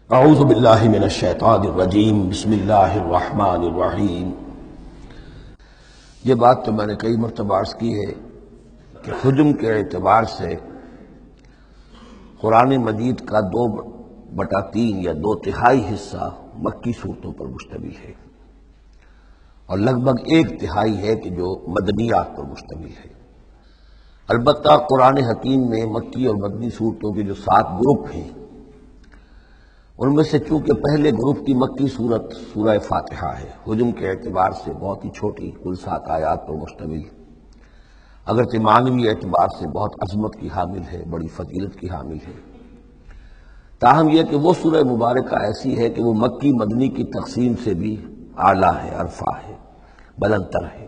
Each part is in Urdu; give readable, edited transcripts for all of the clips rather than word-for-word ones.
اعوذ باللہ من الشیطان الرجیم بسم اللہ الرحمن الرحیم۔ یہ بات تو میں نے کئی مرتبہ عرض کی ہے کہ حجم کے اعتبار سے قرآن مجید کا 2/3 یا 2/3 حصہ مکی صورتوں پر مشتمل ہے، اور لگ بھگ 1/3 ہے کہ جو مدنیات پر مشتمل ہے۔ البتہ قرآن حکیم میں مکی اور مدنی صورتوں کے جو 7 گروپ ہیں، ان میں سے چونکہ پہلے گروپ کی مکی صورت سورہ فاتحہ ہے، حجم کے اعتبار سے بہت ہی چھوٹی، کل 7 آیات پر مشتمل، اگرچہ معنوی اعتبار سے بہت عظمت کی حامل ہے، بڑی فضیلت کی حامل ہے، تاہم یہ کہ وہ سورہ مبارکہ ایسی ہے کہ وہ مکی مدنی کی تقسیم سے بھی اعلیٰ ہے، ارفع ہے، بلندتر ہے۔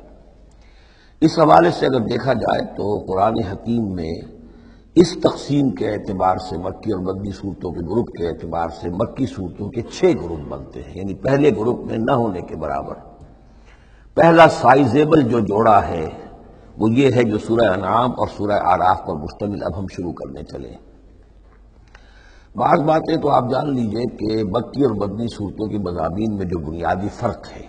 اس حوالے سے اگر دیکھا جائے تو قرآن حکیم میں اس تقسیم کے اعتبار سے مکی اور مدنی صورتوں کے گروپ کے اعتبار سے مکی صورتوں کے 6 گروپ بنتے ہیں، یعنی پہلے گروپ میں نہ ہونے کے برابر۔ پہلا سائزیبل جو جوڑا ہے وہ یہ ہے جو سورہ انعام اور سورہ اعراف پر مشتمل اب ہم شروع کرنے چلے۔ بعض باتیں تو آپ جان لیجئے کہ مکی اور مدنی صورتوں کی مضامین میں جو بنیادی فرق ہے،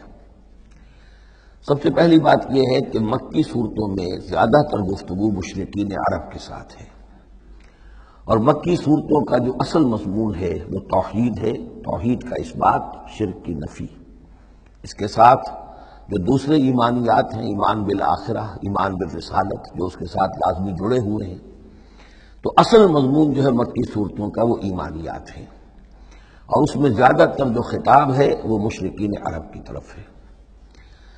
سب سے پہلی بات یہ ہے کہ مکی صورتوں میں زیادہ تر گفتگو مشرکین عرب کے ساتھ ہے، اور مکی صورتوں کا جو اصل مضمون ہے وہ توحید ہے، توحید کا اثبات، شرک کی نفی۔ اس کے ساتھ جو دوسرے ایمانیات ہیں، ایمان بالآخرہ، ایمان بالرسالت، جو اس کے ساتھ لازمی جڑے ہوئے ہیں، تو اصل مضمون جو ہے مکی صورتوں کا وہ ایمانیات ہیں، اور اس میں زیادہ تر جو خطاب ہے وہ مشرکین عرب کی طرف ہے،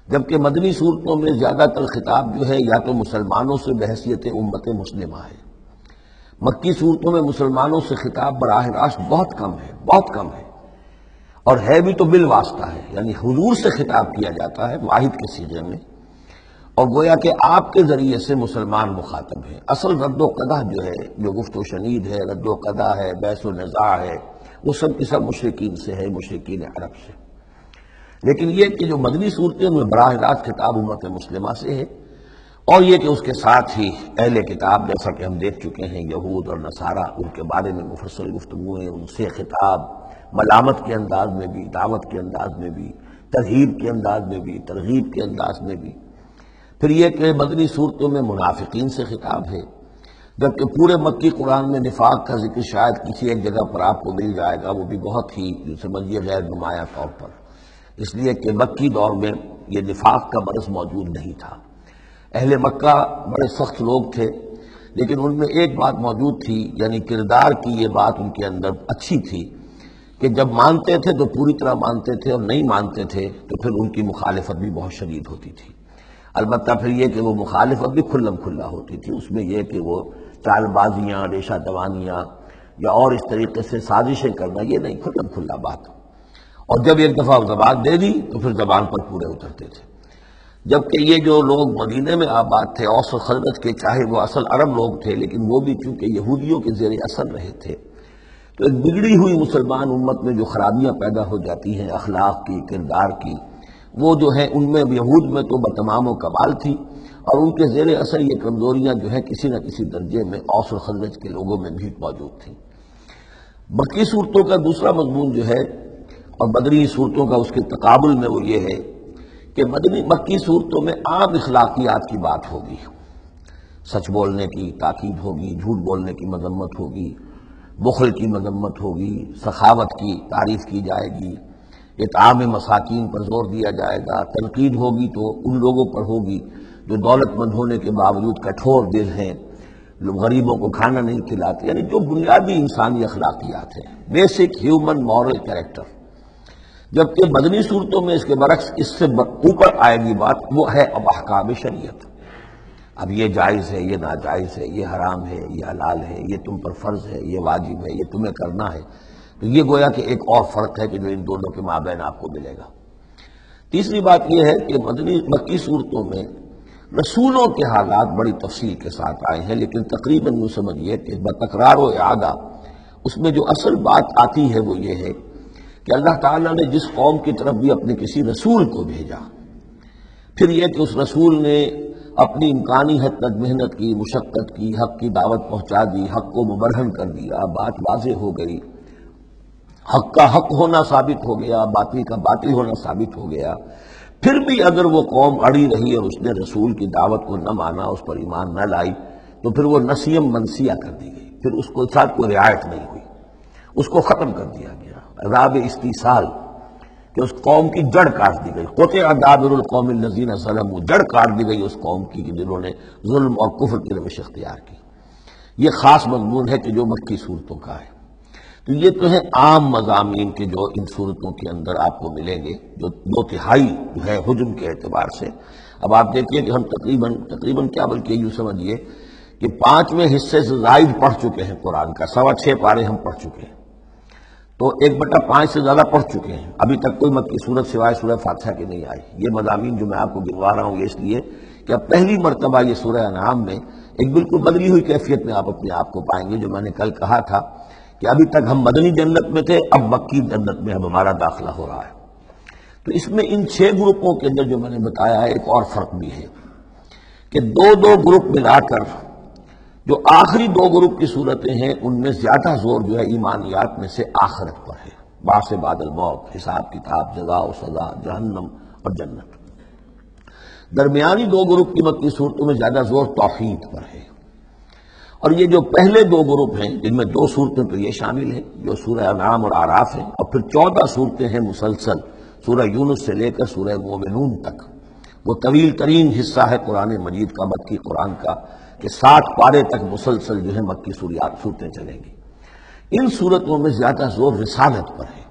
جبکہ مدنی صورتوں میں زیادہ تر خطاب جو ہے یا تو مسلمانوں سے بحیثیت امت مسلمہ ہے۔ مکی صورتوں میں مسلمانوں سے خطاب براہ راست بہت کم ہے، بہت کم ہے، اور ہے بھی تو بالواسطہ ہے، یعنی حضور سے خطاب کیا جاتا ہے واحد کے صیغے میں، اور گویا کہ آپ کے ذریعے سے مسلمان مخاطب ہیں۔ اصل رد و قدح جو ہے، جو گفت و شنید ہے، رد و قدح ہے، بحث و نزاع ہے، وہ سب کی سب مشرکین سے ہے، مشرکین عرب سے۔ لیکن یہ کہ جو مدنی صورتیں میں براہ راست خطاب امت مسلمہ سے ہے، اور یہ کہ اس کے ساتھ ہی اہل کتاب، جیسا کہ ہم دیکھ چکے ہیں، یہود اور نصارہ، ان کے بارے میں مفصل گفتگو ہے، ان سے خطاب ملامت کے انداز میں بھی، دعوت کے انداز میں بھی، ترغیب کے انداز میں بھی، ترغیب کے انداز میں بھی۔ پھر یہ کہ مدنی صورتوں میں منافقین سے خطاب ہے، جبکہ پورے مکی قرآن میں نفاق کا ذکر شاید کسی ایک جگہ پر آپ کو مل جائے گا، وہ بھی بہت ہی سمجھیے غیر نمایاں طور پر، اس لیے کہ مکی دور میں یہ نفاق کا مرض موجود نہیں تھا۔ اہل مکہ بڑے سخت لوگ تھے، لیکن ان میں ایک بات موجود تھی، یعنی کردار کی یہ بات ان کے اندر اچھی تھی کہ جب مانتے تھے تو پوری طرح مانتے تھے، اور نہیں مانتے تھے تو پھر ان کی مخالفت بھی بہت شدید ہوتی تھی۔ البتہ پھر یہ کہ وہ مخالفت بھی کھلم کھلا ہوتی تھی، اس میں یہ کہ وہ چال بازیاں، ریشہ دوانیاں یا اور اس طریقے سے سازشیں کرنا، یہ نہیں، کھلم کھلا بات، اور جب ایک دفعہ زبان دے دی تو پھر زبان پر پورے اترتے تھے۔ جبکہ یہ جو لوگ مدینے میں آباد تھے، اوس و خزرج کے، چاہے وہ اصل عرب لوگ تھے، لیکن وہ بھی چونکہ یہودیوں کے زیر اثر رہے تھے، تو ایک بگڑی ہوئی مسلمان امت میں جو خرابیاں پیدا ہو جاتی ہیں اخلاق کی، کردار کی، وہ جو ہے ان میں یہود میں تو بتمام و کمال تھی، اور ان کے زیر اثر یہ کمزوریاں جو ہے کسی نہ کسی درجے میں اوس و خزرج کے لوگوں میں بھی موجود تھیں۔ مکی صورتوں کا دوسرا مضمون جو ہے، اور مدنی صورتوں کا اس کے تقابل میں، وہ یہ ہے کہ مکی صورتوں میں عام اخلاقیات کی بات ہوگی، سچ بولنے کی تاکید ہوگی، جھوٹ بولنے کی مذمت ہوگی، بخل کی مذمت ہوگی، سخاوت کی تعریف کی جائے گی، اطعام مساکین پر زور دیا جائے گا، تنقید ہوگی تو ان لوگوں پر ہوگی جو دولت مند ہونے کے باوجود کٹھور دل ہیں، غریبوں کو کھانا نہیں کھلاتے، یعنی جو بنیادی انسانی اخلاقیات ہیں، بیسک ہیومن مورل کریکٹر۔ جبکہ مدنی صورتوں میں اس کے برعکس اس سے اوپر آئے گی بات، وہ ہے اب احکام شریعت۔ اب یہ جائز ہے، یہ ناجائز ہے، یہ حرام ہے، یہ حلال ہے، یہ تم پر فرض ہے، یہ واجب ہے، یہ تمہیں کرنا ہے۔ تو یہ گویا کہ ایک اور فرق ہے کہ جو ان دونوں کے مابین آپ کو ملے گا۔ تیسری بات یہ ہے کہ مکی صورتوں میں رسولوں کے حالات بڑی تفصیل کے ساتھ آئے ہیں، لیکن تقریباً یوں سمجھیے کہ بتکرار و اعادہ اس میں جو اصل بات آتی ہے وہ یہ ہے کہ اللہ تعالیٰ نے جس قوم کی طرف بھی اپنے کسی رسول کو بھیجا، پھر یہ کہ اس رسول نے اپنی امکانی حد تک محنت کی، مشقت کی، حق کی دعوت پہنچا دی، حق کو مبرہن کر دیا، بات واضح ہو گئی، حق کا حق ہونا ثابت ہو گیا، باطل کا باطل ہونا ثابت ہو گیا، پھر بھی اگر وہ قوم اڑی رہی اور اس نے رسول کی دعوت کو نہ مانا، اس پر ایمان نہ لائی، تو پھر وہ نسیم منسیہ کر دی گئی، پھر اس کو ساتھ کوئی رعایت نہیں ہوئی، اس کو ختم کر دیا گیا، عذاب استیصال، کہ اس قوم کی جڑ کاٹ دی گئی، قطع دابر القوم الذین ظلموا، جڑ کاٹ دی گئی اس قوم کی کہ جنہوں نے ظلم اور کفر کی روش اختیار کی۔ یہ خاص مضمون ہے کہ جو مکی صورتوں کا ہے۔ تو یہ تو ہے عام مضامین کے جو ان صورتوں کے اندر آپ کو ملیں گے، جو 2/3 جو ہے حجم کے اعتبار سے۔ اب آپ دیکھیے کہ ہم تقریباً کیا بلکہ یوں سمجھیے کہ 5ویں حصے سے زائد پڑھ چکے ہیں قرآن کا، 6.25 پارے ہم پڑھ چکے ہیں، تو 1/5 سے زیادہ پڑھ چکے ہیں۔ ابھی تک کوئی مکی صورت سوائے سورہ فاتحہ کے نہیں آئی۔ یہ مضامین جو میں آپ کو گنوا رہا ہوں یہ اس لیے کہ اب پہلی مرتبہ یہ سورہ انعام میں ایک بالکل بدلی ہوئی کیفیت میں آپ اپنے آپ کو پائیں گے۔ جو میں نے کل کہا تھا کہ ابھی تک ہم مدنی جنت میں تھے، اب مکی جنت میں اب ہمارا داخلہ ہو رہا ہے۔ تو اس میں ان 6 گروپوں کے اندر جو میں نے بتایا ہے ایک اور فرق بھی ہے کہ 2 گروپ ملا کر جو آخری 2 گروپ کی صورتیں ہیں ان میں زیادہ زور جو ہے ایمانیات میں سے آخرت پر ہے، بعث بعد الموت، حساب کتاب، جزا و سزا، جہنم اور جنت۔ درمیانی 2 گروپ کی مکی صورتوں میں زیادہ زور توحید پر ہے، اور یہ جو پہلے 2 گروپ ہیں جن میں 2 صورتیں تو یہ شامل ہیں جو سورہ انعام اور اعراف ہیں، اور پھر 14 صورتیں ہیں مسلسل سورہ یونس سے لے کر سورہ مومنون تک۔ وہ طویل ترین حصہ ہے قرآن مجید کا، مکی قرآن کا، کہ 60 پارے تک مسلسل جو ہے مکی صورتیں چلیں گی۔ ان صورتوں میں زیادہ زور رسالت پر ہے۔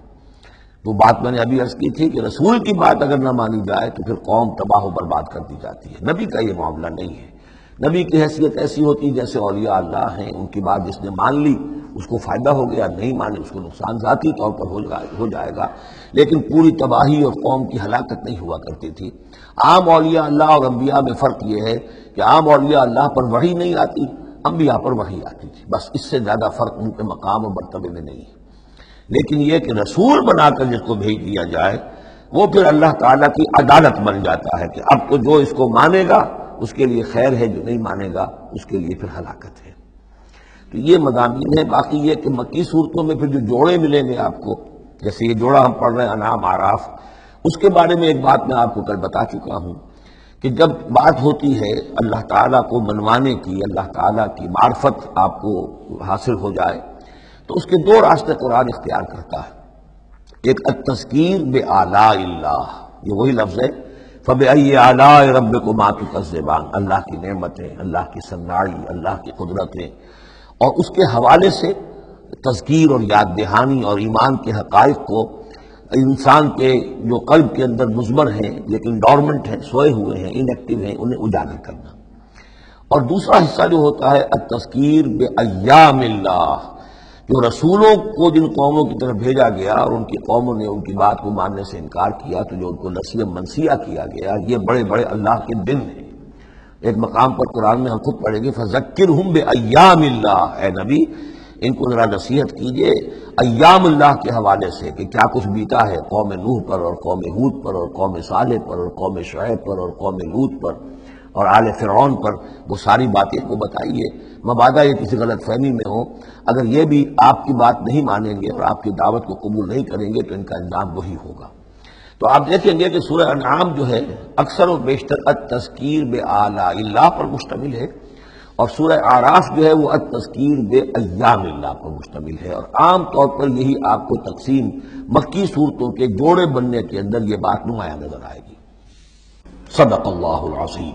وہ بات میں نے ابھی عرض کی تھی کہ رسول کی بات اگر نہ مانی جائے تو پھر قوم تباہ و برباد کر دی جاتی ہے۔ نبی کا یہ معاملہ نہیں ہے۔ نبی کی حیثیت ایسی ہوتی جیسے اولیاء اللہ ہیں، ان کی بات جس نے مان لی اس کو فائدہ ہو گیا، نہیں مانے اس کو نقصان ذاتی طور پر ہو جائے گا، لیکن پوری تباہی اور قوم کی ہلاکت نہیں ہوا کرتی تھی۔ عام اولیاء اللہ اور انبیاء میں فرق یہ ہے کہ عام اولیاء اللہ پر وحی نہیں آتی، انبیاء پر وحی آتی تھی، بس اس سے زیادہ فرق ان کے مقام اور مرتبے میں نہیں ہے۔ لیکن یہ کہ رسول بنا کر جس کو بھیج دیا جائے وہ پھر اللہ تعالیٰ کی عدالت بن جاتا ہے کہ اب تو جو اس کو مانے گا اس کے لیے خیر ہے، جو نہیں مانے گا اس کے لیے پھر ہلاکت ہے۔ تو یہ مضامین ہے۔ باقی یہ کہ مکی صورتوں میں پھر جو جوڑے ملیں گے آپ کو، جیسے یہ جوڑا ہم پڑھ رہے ہیں انعام اعراف، اس کے بارے میں ایک بات میں آپ کو کل بتا چکا ہوں کہ جب بات ہوتی ہے اللہ تعالیٰ کو منوانے کی، اللہ تعالیٰ کی معرفت آپ کو حاصل ہو جائے تو اس کے 2 راستے قرآن اختیار کرتا ہے۔ ایک التذکیر بآلاء اللہ، یہ وہی لفظ ہے فَبِأَيِّ آلَاءِ رَبِّكُمَا تُكَذِّبَانِ، اللہ کی نعمتیں، اللہ کی صناعی، اللہ کی قدرتیں، اور اس کے حوالے سے تذکیر اور یاد دہانی اور ایمان کے حقائق کو انسان کے جو قلب کے اندر مضمر ہیں لیکن ڈورمنٹ ہیں، سوئے ہوئے ہیں، ان ایکٹیو ہیں، انہیں اجاگر کرنا۔ اور دوسرا حصہ جو ہوتا ہے التذکیر بایام اللہ، جو رسولوں کو جن قوموں کی طرف بھیجا گیا اور ان کی قوموں نے ان کی بات کو ماننے سے انکار کیا تو جو ان کو نسیہ منسیہ کیا گیا، یہ بڑے بڑے اللہ کے دن ہیں۔ ایک مقام پر قرآن میں ہم خود پڑھیں گے فذکرہم بایام اللہ، اے نبی ان کو ذرا نصیحت کیجئے ایام اللہ کے حوالے سے کہ کیا کچھ بیتا ہے قوم نوح پر اور قوم ہود پر اور قوم صالح پر اور قوم شعیب پر اور قوم لوط پر اور آل فرعون پر، وہ ساری باتیں کو بتائیے، مبادا یہ کسی غلط فہمی میں ہو، اگر یہ بھی آپ کی بات نہیں مانیں گے اور آپ کی دعوت کو قبول نہیں کریں گے تو ان کا انجام وہی ہوگا۔ تو آپ دیکھیں گے کہ سورہ انعام جو ہے اکثر و بیشتر التذکیر بآلاء اللہ پر مشتمل ہے، اور سورہ اعراف جو ہے وہ التذکیر بایام اللہ پر مشتمل ہے، اور عام طور پر یہی آپ کو تقسیم مکی صورتوں کے جوڑے بننے کے اندر یہ بات نمایاں نظر آئے گی۔ صدق اللہ العظیم۔